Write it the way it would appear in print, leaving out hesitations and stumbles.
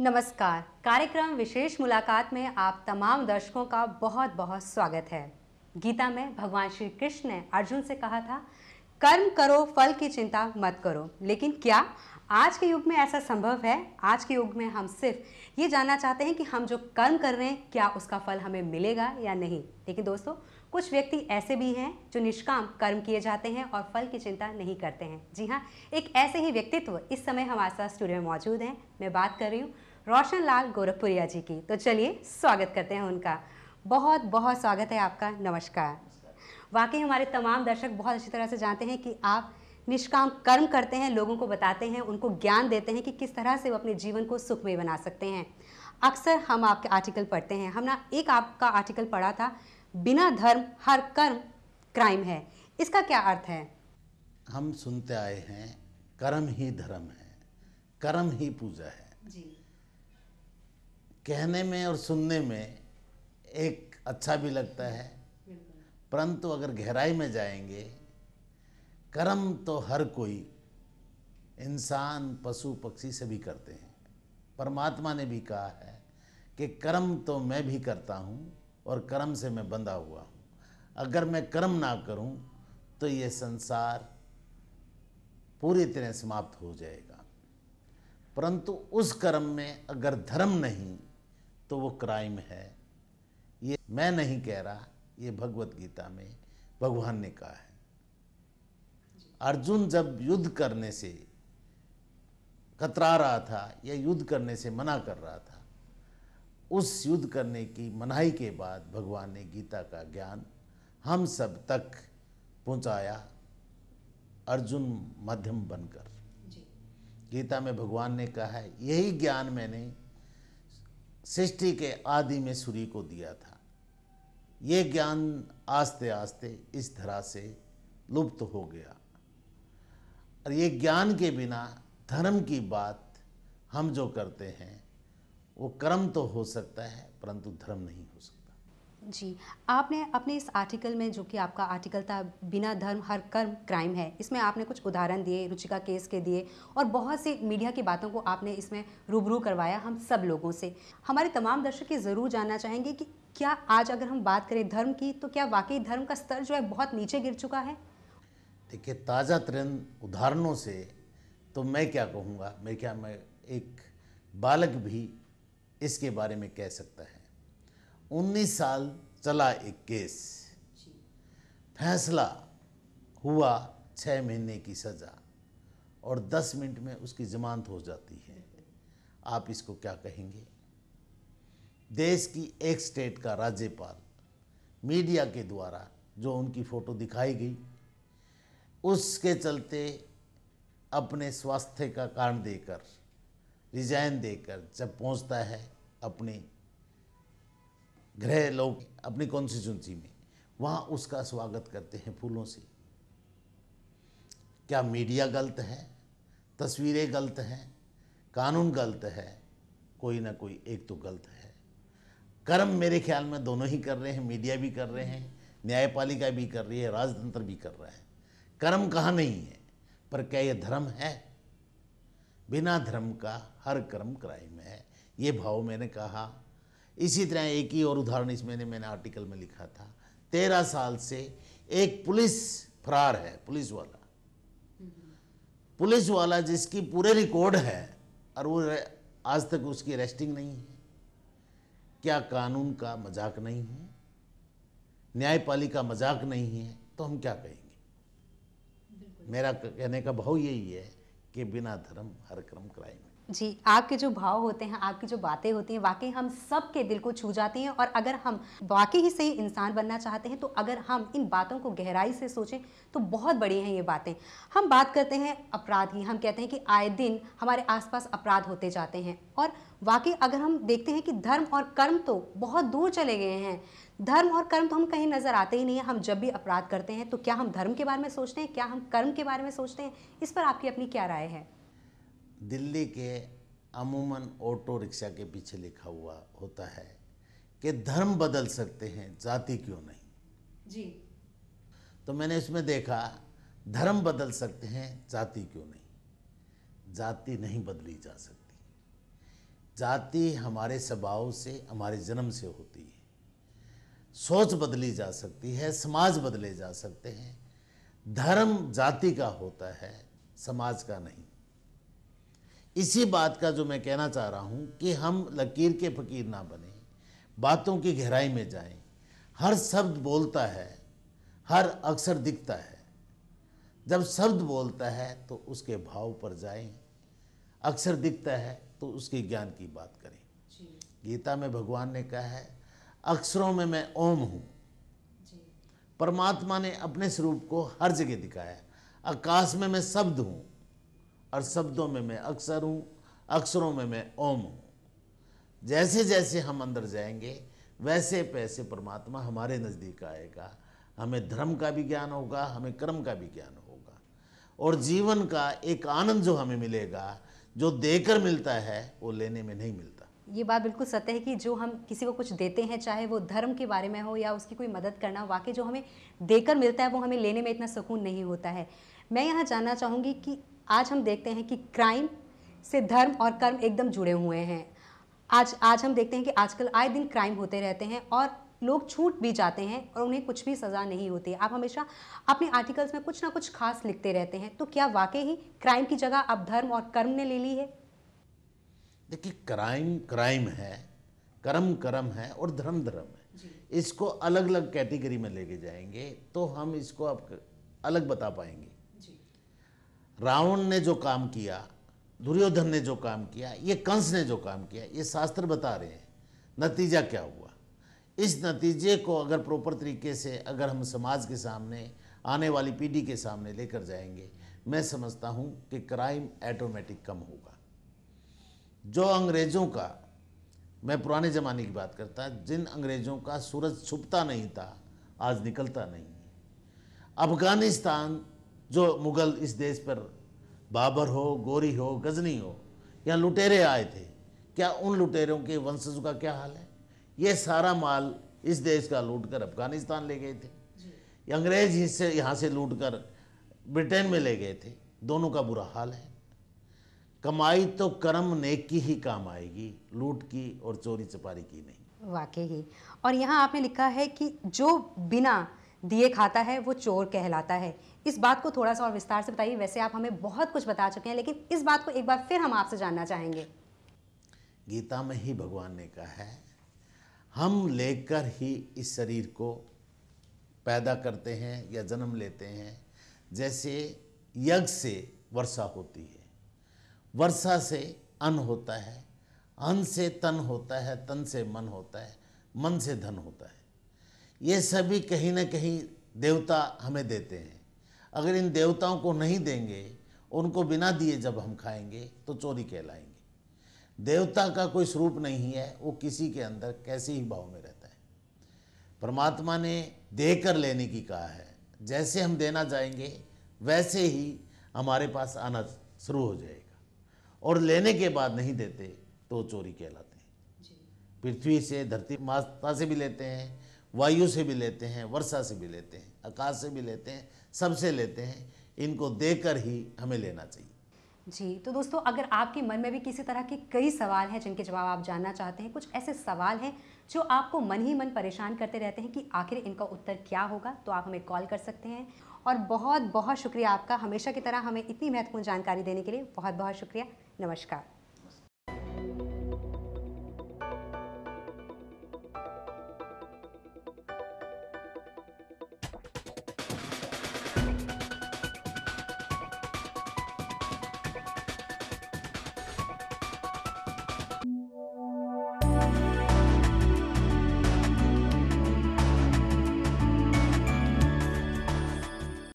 नमस्कार। कार्यक्रम विशेष मुलाकात में आप तमाम दर्शकों का बहुत बहुत स्वागत है। गीता में भगवान श्री कृष्ण ने अर्जुन से कहा था, कर्म करो, फल की चिंता मत करो। लेकिन क्या आज के युग में ऐसा संभव है? आज के युग में हम सिर्फ ये जानना चाहते हैं कि हम जो कर्म कर रहे हैं क्या उसका फल हमें मिलेगा या नहीं। लेकिन दोस्तों, कुछ व्यक्ति ऐसे भी हैं जो निष्काम कर्म किए जाते हैं और फल की चिंता नहीं करते हैं। जी हाँ, एक ऐसे ही व्यक्तित्व इस समय हमारे साथ स्टूडियो में मौजूद हैं। मैं बात कर रही हूँ रोशन लाल गोरखपुरिया जी की। तो चलिए स्वागत करते हैं उनका। बहुत बहुत स्वागत है आपका। नमस्कार। वाकई हमारे तमाम दर्शक बहुत अच्छी तरह से जानते हैं कि आप निष्काम कर्म करते हैं, लोगों को बताते हैं, उनको ज्ञान देते हैं कि किस तरह से वो अपने जीवन को सुखमय बना सकते हैं। अक्सर हम आपके आर्टिकल पढ़ते हैं। हमने एक आपका आर्टिकल पढ़ा था, बिना धर्म हर कर्म क्राइम है। इसका क्या अर्थ है? हम सुनते आए हैं कर्म ही धर्म है, कर्म ही पूजा है। जी। कहने में और सुनने में एक अच्छा भी लगता है, परंतु अगर गहराई में जाएंगे, कर्म तो हर कोई इंसान, पशु, पक्षी सभी करते हैं। परमात्मा ने भी कहा है कि कर्म तो मैं भी करता हूँ और कर्म से मैं बंधा हुआ हूँ। अगर मैं कर्म ना करूँ तो ये संसार पूरी तरह समाप्त हो जाएगा। परंतु उस कर्म में अगर धर्म नहीं तो वो क्राइम है। ये मैं नहीं कह रहा, ये भगवत गीता में भगवान ने कहा है। अर्जुन जब युद्ध करने से कतरा रहा था या युद्ध करने से मना कर रहा था, उस युद्ध करने की मनाही के बाद भगवान ने गीता का ज्ञान हम सब तक पहुंचाया, अर्जुन माध्यम बनकर। गीता में भगवान ने कहा है, यही ज्ञान मैंने सृष्टि के आदि में सूर्य को दिया था। ये ज्ञान आस्ते आस्ते इस धरा से लुप्त हो गया, और ये ज्ञान के बिना धर्म की बात हम जो करते हैं वो कर्म तो हो सकता है, परंतु धर्म नहीं हो सकता। जी, आपने अपने इस आर्टिकल में, जो कि आपका आर्टिकल था बिना धर्म हर कर्म क्राइम है, इसमें आपने कुछ उदाहरण दिए, रुचिका केस के दिए और बहुत सी मीडिया की बातों को आपने इसमें रूबरू करवाया हम सब लोगों से। हमारे तमाम दर्शक ये ज़रूर जानना चाहेंगे कि क्या आज अगर हम बात करें धर्म की, तो क्या वाकई धर्म का स्तर जो है बहुत नीचे गिर चुका है? देखिए, ताज़ा तरीन उदाहरणों से तो मैं क्या कहूँगा, मैं क्या, मैं एक बालक भी इसके बारे में कह सकता है। 19 साल चला एक केस, फैसला हुआ 6 महीने की सज़ा और 10 मिनट में उसकी जमानत हो जाती है। आप इसको क्या कहेंगे? देश की एक स्टेट का राज्यपाल मीडिया के द्वारा जो उनकी फ़ोटो दिखाई गई, उसके चलते अपने स्वास्थ्य का कारण देकर, रिजाइन देकर जब पहुंचता है अपने गृह लोग, अपनी कॉन्स्टिट्यूंसी में, वहाँ उसका स्वागत करते हैं फूलों से। क्या मीडिया गलत है? तस्वीरें गलत हैं? कानून गलत है? कोई ना कोई एक तो गलत है। कर्म मेरे ख्याल में दोनों ही कर रहे हैं, मीडिया भी कर रहे हैं, न्यायपालिका भी कर रही है, राजतंत्र भी कर रहा है। कर्म कहाँ नहीं है, पर क्या ये धर्म है? बिना धर्म का हर कर्म क्राइम है, ये भाव मैंने कहा। इसी तरह एक ही और उदाहरण इसमें मैंने आर्टिकल में लिखा था। 13 साल से एक पुलिस फरार है, पुलिस वाला जिसकी पूरे रिकॉर्ड है और वो आज तक उसकी अरेस्टिंग नहीं है। क्या कानून का मजाक नहीं है? न्यायपालिका मजाक नहीं है? तो हम क्या कहेंगे? मेरा कहने का भाव यही है कि बिना धर्म हर कर्म क्राइम है। जी, आपके जो भाव होते हैं, आपकी जो बातें होती हैं, वाकई हम सब के दिल को छू जाती हैं। और अगर हम वाकई ही सही इंसान बनना चाहते हैं, तो अगर हम इन बातों को गहराई से सोचें तो बहुत बड़ी हैं ये बातें। हम बात करते हैं अपराध की, हम कहते हैं कि आए दिन हमारे आसपास अपराध होते जाते हैं। और वाकई अगर हम देखते हैं कि धर्म और कर्म तो बहुत दूर चले गए हैं। धर्म और कर्म तो हम कहीं नज़र आते ही नहीं है। हम जब भी अपराध करते हैं तो क्या हम धर्म के बारे में सोचते हैं, क्या हम कर्म के बारे में सोचते हैं? इस पर आपकी अपनी क्या राय है? दिल्ली के अमूमन ऑटो रिक्शा के पीछे लिखा हुआ होता है कि धर्म बदल सकते हैं, जाति क्यों नहीं। जी। तो मैंने इसमें देखा, धर्म बदल सकते हैं, जाति क्यों नहीं। जाति नहीं बदली जा सकती। जाति हमारे स्वभाव से, हमारे जन्म से होती है। सोच बदली जा सकती है, समाज बदले जा सकते हैं। धर्म जाति का होता है, समाज का नहीं। इसी बात का जो मैं कहना चाह रहा हूं कि हम लकीर के फकीर ना बने, बातों की गहराई में जाएं। हर शब्द बोलता है, हर अक्षर दिखता है। जब शब्द बोलता है तो उसके भाव पर जाएं, अक्षर दिखता है तो उसके ज्ञान की बात करें। गीता में भगवान ने कहा है, अक्षरों में मैं ओम हूं। परमात्मा ने अपने स्वरूप को हर जगह दिखाया। आकाश में मैं शब्द हूं और शब्दों में मैं अक्षर हूं, अक्षरों में मैं ओम हूं। जैसे जैसे हम अंदर जाएंगे वैसे वैसे परमात्मा हमारे नज़दीक आएगा। हमें धर्म का भी ज्ञान होगा, हमें कर्म का भी ज्ञान होगा, और जीवन का एक आनंद जो हमें मिलेगा, जो देकर मिलता है वो लेने में नहीं मिलता। ये बात बिल्कुल सत्य है कि जो हम किसी को कुछ देते हैं, चाहे वो धर्म के बारे में हो या उसकी कोई मदद करना, वाकई जो हमें देकर मिलता है वो हमें लेने में इतना सुकून नहीं होता है। मैं यहाँ जानना चाहूँगी कि आज हम देखते हैं कि क्राइम से धर्म और कर्म एकदम जुड़े हुए हैं। आज हम देखते हैं कि आजकल आए दिन क्राइम होते रहते हैं और लोग छूट भी जाते हैं और उन्हें कुछ भी सज़ा नहीं होती है। आप हमेशा अपने आर्टिकल्स में कुछ ना कुछ खास लिखते रहते हैं, तो क्या वाकई ही क्राइम की जगह अब धर्म और कर्म ने ले ली है? देखिए, क्राइम क्राइम है, कर्म कर्म है और धर्म धर्म है। इसको अलग अलग कैटेगरी में लेके जाएंगे तो हम इसको अब अलग बता पाएंगे। रावण ने जो काम किया, दुर्योधन ने जो काम किया, ये कंस ने जो काम किया, ये शास्त्र बता रहे हैं। नतीजा क्या हुआ? इस नतीजे को अगर प्रॉपर तरीके से अगर हम समाज के सामने, आने वाली पीढ़ी के सामने लेकर जाएंगे, मैं समझता हूँ कि क्राइम ऑटोमेटिक कम होगा। जो अंग्रेज़ों का, मैं पुराने ज़माने की बात करता, जिन अंग्रेज़ों का सूरज छुपता नहीं था, आज निकलता नहीं है। अफ़गानिस्तान, जो मुग़ल इस देश पर, बाबर हो, गोरी हो, गजनी हो, या लुटेरे आए थे, क्या उन लुटेरों के वंशजों का क्या हाल है? ये सारा माल इस देश का लूट कर अफ़गानिस्तान ले गए थे। ये अंग्रेज हिस्से यहाँ से लूट कर ब्रिटेन में ले गए थे। दोनों का बुरा हाल है। कमाई तो कर्म नेक की ही काम आएगी, लूट की और चोरी चपारी की नहीं। वाकई ही। और यहाँ आपने लिखा है कि जो बिना दिए खाता है वो चोर कहलाता है। इस बात को थोड़ा सा और विस्तार से बताइए। वैसे आप हमें बहुत कुछ बता चुके हैं, लेकिन इस बात को एक बार फिर हम आपसे जानना चाहेंगे। गीता में ही भगवान ने कहा है, हम लेकर ही इस शरीर को पैदा करते हैं या जन्म लेते हैं। जैसे यज्ञ से वर्षा होती है, वर्षा से अन्न होता है, अन्न से तन होता है, तन से मन होता है, मन से धन होता है। ये सभी कहीं ना कहीं देवता हमें देते हैं। अगर इन देवताओं को नहीं देंगे, उनको बिना दिए जब हम खाएंगे तो चोरी कहलाएंगे। देवता का कोई स्वरूप नहीं है, वो किसी के अंदर कैसे ही भाव में रहता है। परमात्मा ने देकर लेने की कहा है। जैसे हम देना जाएंगे वैसे ही हमारे पास आना शुरू हो जाएगा, और लेने के बाद नहीं देते तो चोरी कहलाते हैं। पृथ्वी से, धरती माता से भी लेते हैं, वायु से भी लेते हैं, वर्षा से भी लेते हैं, आकाश से भी लेते हैं, सबसे लेते हैं। इनको देकर ही हमें लेना चाहिए। जी, तो दोस्तों, अगर आपके मन में भी किसी तरह के कई सवाल हैं जिनके जवाब आप जानना चाहते हैं, कुछ ऐसे सवाल हैं जो आपको मन ही मन परेशान करते रहते हैं कि आखिर इनका उत्तर क्या होगा, तो आप हमें कॉल कर सकते हैं। और बहुत बहुत शुक्रिया आपका, हमेशा की तरह हमें इतनी महत्वपूर्ण जानकारी देने के लिए बहुत बहुत शुक्रिया। नमस्कार।